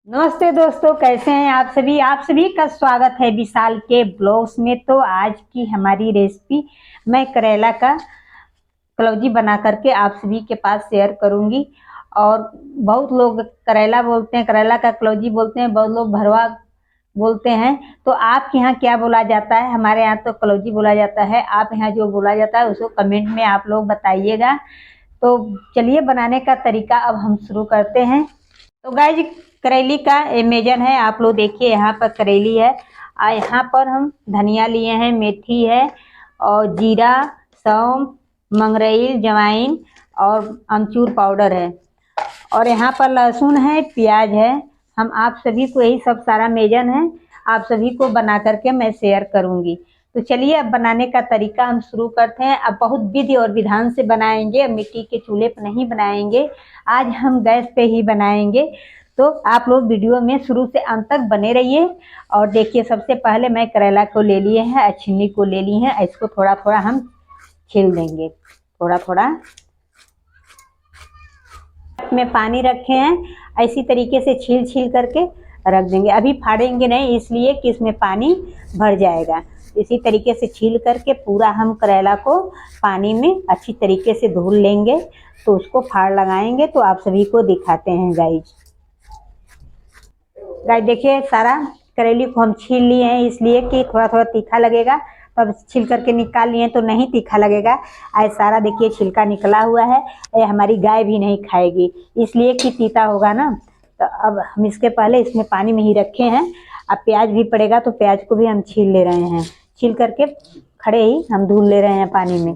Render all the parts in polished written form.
नमस्ते दोस्तों, कैसे हैं आप सभी का स्वागत है विशाल के ब्लॉग्स में। तो आज की हमारी रेसिपी मैं करेला का कलौजी बना करके आप सभी के पास शेयर करूंगी। और बहुत लोग करेला बोलते हैं, करेला का कलौजी बोलते हैं, बहुत लोग भरवा बोलते हैं। तो आपके यहाँ क्या बोला जाता है? हमारे यहाँ तो कलौजी बोला जाता है। आप यहाँ जो बोला जाता है उसको कमेंट में आप लोग बताइएगा। तो चलिए बनाने का तरीका अब हम शुरू करते हैं। तो गाइज, करेली का मेजन है, आप लोग देखिए यहाँ पर करेली है। यहाँ पर हम धनिया लिए हैं, मेथी है और जीरा, सौंफ, मंगरेल, जवाइन और अमचूर पाउडर है। और यहाँ पर लहसुन है, प्याज है। हम आप सभी को यही सब सारा मेजन है, आप सभी को बना करके मैं शेयर करूंगी। तो चलिए अब बनाने का तरीका हम शुरू करते हैं। अब बहुत विधि और विधान से बनाएंगे, मिट्टी के चूल्हे पर नहीं बनाएंगे, आज हम गैस पे ही बनाएंगे। तो आप लोग वीडियो में शुरू से अंत तक बने रहिए। और देखिए, सबसे पहले मैं करेला को ले लिए हैं, छिन्नी को ले ली है। इसको थोड़ा थोड़ा हम छील देंगे, थोड़ा थोड़ा में पानी रखे हैं, इसी तरीके से छील छील करके रख देंगे। अभी फाड़ेंगे नहीं, इसलिए कि इसमें पानी भर जाएगा। इसी तरीके से छील करके पूरा हम करेला को पानी में अच्छी तरीके से धुल लेंगे। तो उसको फाड़ लगाएंगे, तो आप सभी को दिखाते हैं गाइज। देखिए, सारा करेली को हम छील लिए हैं, इसलिए कि थोड़ा थोड़ा तीखा लगेगा। तब छील करके निकाल लिए तो नहीं तीखा लगेगा। आज सारा देखिए छिलका निकला हुआ है, ये हमारी गाय भी नहीं खाएगी, इसलिए कि तीता होगा ना। तो अब हम इसके पहले इसमें पानी में ही रखे हैं। अब प्याज भी पड़ेगा, तो प्याज को भी हम छील ले रहे हैं। छील करके खड़े ही हम धुल ले रहे हैं पानी में।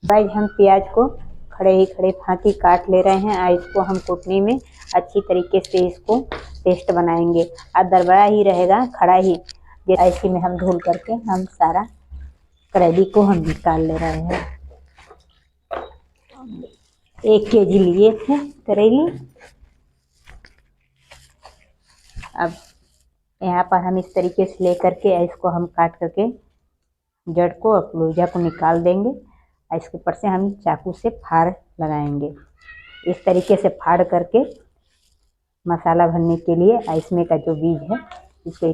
भाई, हम प्याज को खड़े फांकी काट ले रहे हैं। इसको हम कुटनी में अच्छी तरीके से इसको पेस्ट बनाएंगे। और दरबरा ही रहेगा, खड़ा ही। ऐसे में हम धुल करके हम सारा करेली को हम निकाल ले रहे हैं। 1 केजी लिए थे करेली। अब यहाँ पर हम इस तरीके से ले करके इसको हम काट करके जड़ को और कलौजा को निकाल देंगे। इसके ऊपर से हम चाकू से फाड़ लगाएंगे। इस तरीके से फाड़ करके मसाला भरने के लिए इसमें का जो बीज है इसको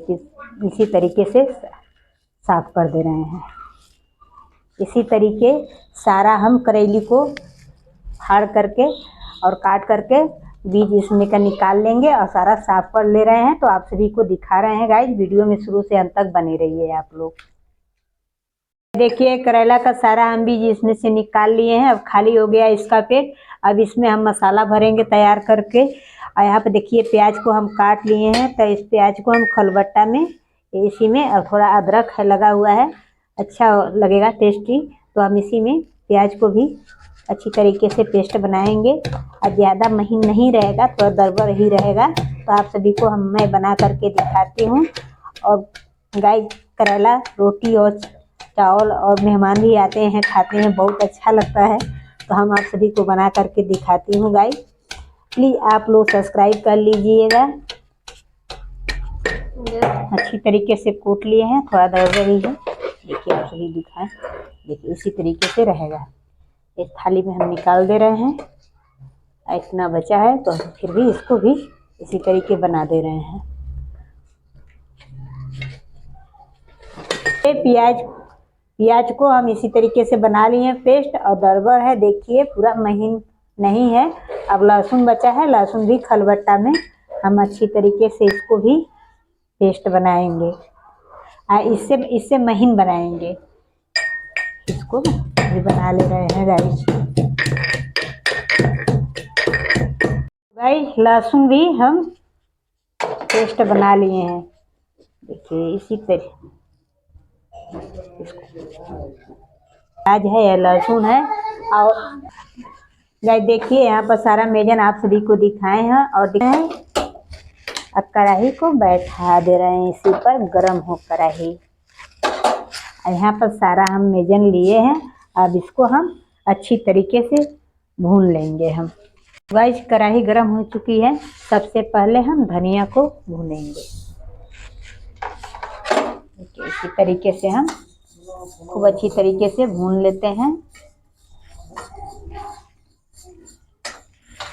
इसी तरीके से साफ कर दे रहे हैं। इसी तरीके सारा हम करेली को फाड़ करके और काट करके बीज इसमें का निकाल लेंगे और सारा साफ कर ले रहे हैं। तो आप सभी को दिखा रहे हैं गाइस, वीडियो में शुरू से अंत तक बने रहिए आप लोग। देखिए, करेला का सारा हम बीज इसमें से निकाल लिए हैं। अब खाली हो गया इसका पेट। अब इसमें हम मसाला भरेंगे तैयार करके। और यहाँ पे देखिए, प्याज को हम काट लिए हैं। तो इस प्याज को हम खलबट्टा में इसी में, और थोड़ा अदरक है लगा हुआ है, अच्छा लगेगा टेस्टी। तो हम इसी में प्याज को भी अच्छी तरीके से पेस्ट बनाएंगे। और ज़्यादा महीन नहीं रहेगा, थोड़ा दरबर ही रहेगा। तो आप सभी को मैं बना करके दिखाती हूँ। और गाय, करेला रोटी और चावल और मेहमान भी आते हैं, खाते हैं, बहुत अच्छा लगता है। तो हम आप सभी को बना करके दिखाती हूँ गाइस। प्लीज़ आप लोग सब्सक्राइब कर लीजिएगा। अच्छी तरीके से कूट लिए हैं, थोड़ा दर्द ही है। देखिए, आप सभी दिखाएं, देखिए इसी तरीके से रहेगा। एक थाली में हम निकाल दे रहे हैं। इतना बचा है तो फिर भी इसको भी इसी तरीके बना दे रहे हैं। प्याज को हम इसी तरीके से बना लिए हैं पेस्ट। और दरबर है, देखिए पूरा महीन नहीं है। अब लहसुन बचा है, लहसुन भी खलबट्टा में हम अच्छी तरीके से इसको भी पेस्ट बनाएंगे। इससे महीन बनाएंगे, इसको भी बना ले रहे हैं गाइस। लहसुन भी हम पेस्ट बना लिए हैं। देखिए इसी तरीके प्याज है या लहसुन है। और गाइस देखिए, यहाँ पर सारा मेजन आप सभी को दिखाए हैं। और अब कढ़ाई को बैठा दे रहे हैं, इसी पर गरम हो कढ़ाई। यहाँ पर सारा हम मेजन लिए हैं। अब इसको हम अच्छी तरीके से भून लेंगे। हम गाइस, कढ़ाई गरम हो चुकी है। सबसे पहले हम धनिया को भूनेंगे। इसी तरीके से हम खूब अच्छी तरीके से भून लेते हैं।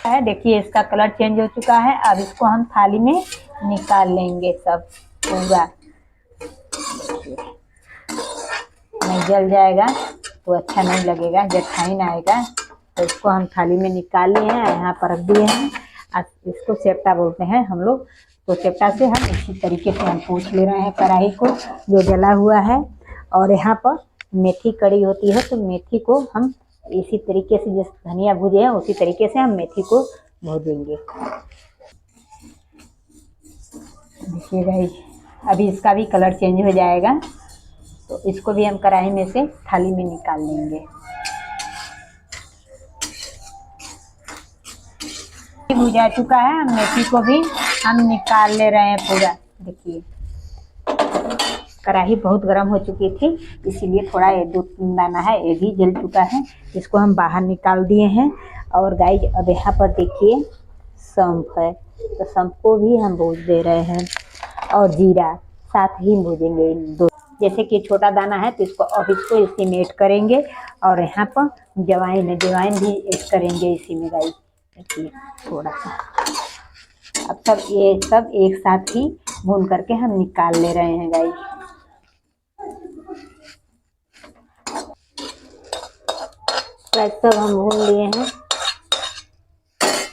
है देखिए इसका कलर चेंज हो चुका है। अब इसको हम थाली में निकाल लेंगे सब पूरा, नहीं जल जाएगा तो अच्छा नहीं लगेगा, जठाइन आएगा। तो इसको हम थाली में निकाल लिए हैं, यहाँ पर रख दिए हैं। इसको सेप्टा बोलते हैं हम लोग। तो सेप्टा से हम इसी तरीके से हम पोंछ ले रहे हैं कढ़ाई को जो जला हुआ है। और यहाँ पर मेथी कड़ी होती है, तो मेथी को हम इसी तरीके से जैसे धनिया भूजे हैं उसी तरीके से हम मेथी को भूजेंगे। देखिए गाइस अभी इसका भी कलर चेंज हो जाएगा, तो इसको भी हम कढ़ाई में से थाली में निकाल लेंगे। भुजा चुका है, मेथी को भी हम निकाल ले रहे हैं पूरा। देखिए कढ़ाई बहुत गर्म हो चुकी थी, इसीलिए थोड़ा ये 2-3 दाना है ये भी जल चुका है। इसको हम बाहर निकाल दिए हैं। और गाइस अब यहाँ पर देखिए सौंफ है, तो सौंफ को भी हम भूज दे रहे हैं और जीरा साथ ही भूजेंगे दो। जैसे कि छोटा दाना है तो इसको अब इसको इसी में ऐड करेंगे। और यहाँ पर जवाइन है, जवाइन भी ऐड करेंगे इसी में गाइस। देखिए थोड़ा सा अब सब ये सब एक साथ ही भून करके हम निकाल ले रहे हैं गाइस। सब हम भून लिए हैं।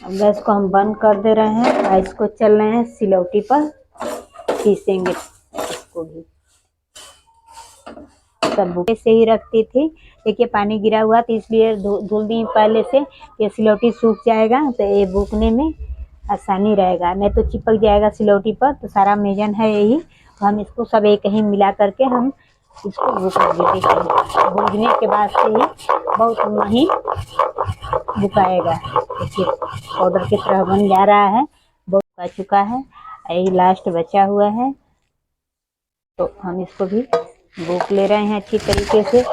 अब गैस को हम बंद कर दे रहे हैं और इसको चल रहे हैं सिलौटी पर पीसेंगे। इसको भी सब भूखे से ही रखती थी। देखिए पानी गिरा हुआ तो इसलिए धुल दी पहले से, ये सिलौटी सूख जाएगा तो ये भूकने में आसानी रहेगा, नहीं तो चिपक जाएगा सिलौटी पर। तो सारा मेजन है यही, तो हम इसको सब एक ही मिला करके हम इसको भूकेंगे। देखिए भूनने के बाद से ही बहुत महीन भुकाएगा। देखिए पाउडर की तरह बन जा रहा है, बहुत पक चुका है, यही लास्ट बचा हुआ है। तो हम इसको भी भूक ले रहे हैं अच्छी तरीके से।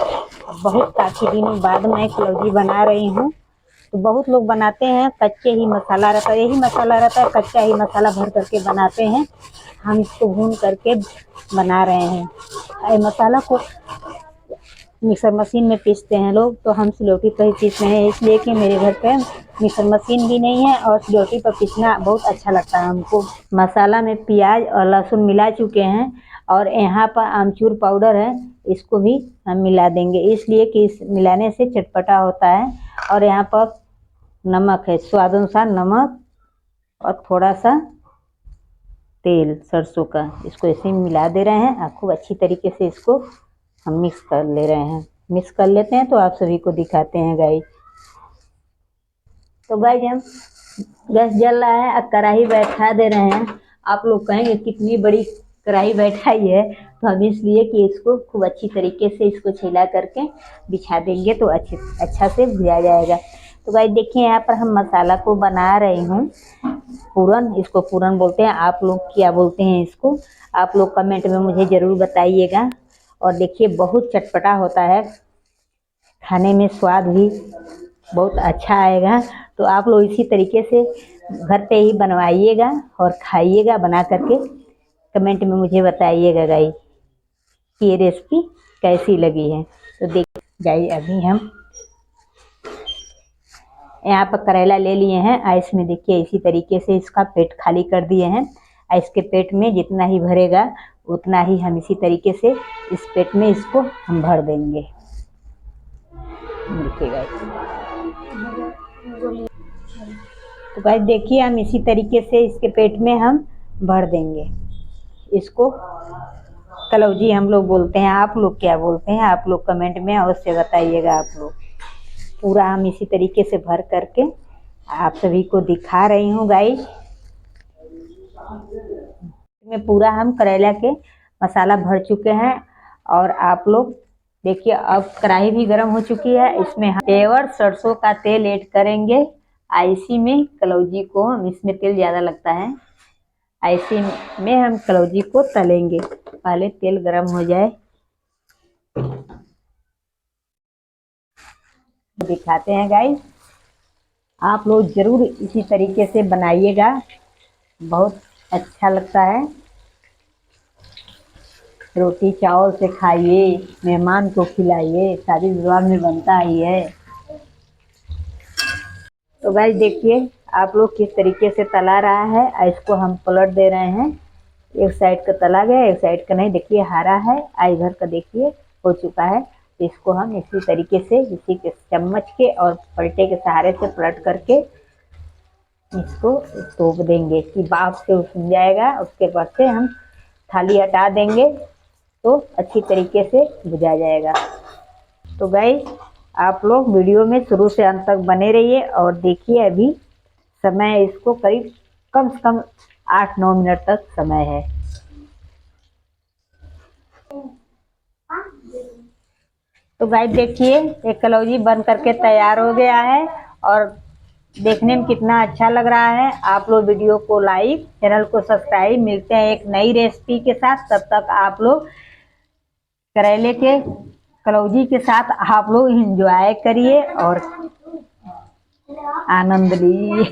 बहुत काफ़ी दिनों बाद मैं कलौजी बना रही हूँ। तो बहुत लोग बनाते हैं कच्चे ही मसाला रहता है, यही मसाला रहता है, कच्चा ही मसाला भर करके बनाते हैं। हम इसको भून करके बना रहे हैं। ये मसाला को मिक्सर मशीन में पीसते हैं लोग, तो हम सिलौटी पर ही पीस रहे हैं, इसलिए कि मेरे घर पे मिक्सर मशीन भी नहीं है और सिलौटी पर पीसना बहुत अच्छा लगता है हमको। मसाला में प्याज और लहसुन मिला चुके हैं और यहाँ पर आमचूर पाउडर है, इसको भी हम मिला देंगे, इसलिए कि इस मिलाने से चटपटा होता है। और यहाँ पर नमक है, स्वाद अनुसार नमक और थोड़ा सा तेल सरसों का, इसको ऐसे मिला दे रहे हैं। आप खूब अच्छी तरीके से इसको हम मिक्स कर ले रहे हैं। मिक्स कर लेते हैं तो आप सभी को दिखाते हैं गाइस। तो गाइस हम गैस जल रहा है, अब कढ़ाई बैठा दे रहे हैं। आप लोग कहेंगे कितनी बड़ी कढ़ाई बैठाई है, तो हम इसलिए कि इसको खूब अच्छी तरीके से इसको छिला करके बिछा देंगे तो अच्छा से भुजा जाएगा। तो गाइस देखिए यहाँ पर हम मसाला को बना रही हूँ पूरन, इसको पूरन बोलते हैं। आप लोग क्या बोलते हैं इसको, आप लोग कमेंट में मुझे ज़रूर बताइएगा। और देखिए बहुत चटपटा होता है, खाने में स्वाद भी बहुत अच्छा आएगा। तो आप लोग इसी तरीके से घर पे ही बनवाइएगा और खाइएगा बना करके। कमेंट में मुझे बताइएगा गाइस कि ये रेसिपी कैसी लगी है। तो देखिए गाइस अभी हम यहाँ पर करेला ले लिए हैं, आइस में देखिए इसी तरीके से इसका पेट खाली कर दिए हैं। आइस के पेट में जितना ही भरेगा उतना ही हम इसी तरीके से इस पेट में इसको हम भर देंगे। देखिए गाइस, तो गाइस देखिए हम इसी तरीके से इसके पेट में हम भर देंगे। इसको कलौजी हम लोग बोलते हैं, आप लोग क्या बोलते हैं, आप लोग कमेंट में अवश्य बताइएगा। आप लोग पूरा हम इसी तरीके से भर करके आप सभी को दिखा रही हूँ गाइस। में पूरा हम करेला के मसाला भर चुके हैं। और आप लोग देखिए अब कढ़ाई भी गर्म हो चुकी है, इसमें हम पेवर सरसों का तेल ऐड करेंगे। आईसी में कलौजी को हम, इसमें तेल ज़्यादा लगता है, आईसी में हम कलौजी को तलेंगे। पहले तेल गर्म हो जाए, दिखाते हैं गाइस। आप लोग ज़रूर इसी तरीके से बनाइएगा, बहुत अच्छा लगता है। रोटी चावल से खाइए, मेहमान को खिलाइए, शादी विवाह में बनता ही है। तो गाइस देखिए आप लोग किस तरीके से तला रहा है। इसको हम पलट दे रहे हैं। एक साइड का तला गया, एक साइड का नहीं। देखिए हरा है, इधर का देखिए हो चुका है। इसको हम इसी तरीके से इसी के चम्मच के और पलटे के सहारे से पलट करके इसको तोप देंगे कि भाप से उछल जाएगा। उसके बाद से हम थाली हटा देंगे तो अच्छी तरीके से भुजा जाएगा। तो गाइस आप लोग वीडियो में शुरू से अंत तक बने रहिए और देखिए। अभी समय इसको करीब कम से कम 8-9 मिनट तक समय है। तो गाइस देखिए एक कलौजी बन करके तैयार हो गया है और देखने में कितना अच्छा लग रहा है। आप लोग वीडियो को लाइक, चैनल को सब्सक्राइब। मिलते हैं एक नई रेसिपी के साथ। तब तक आप लोग करेले के कलौजी के साथ आप लोग एंजॉय करिए और आनंद लीजिए।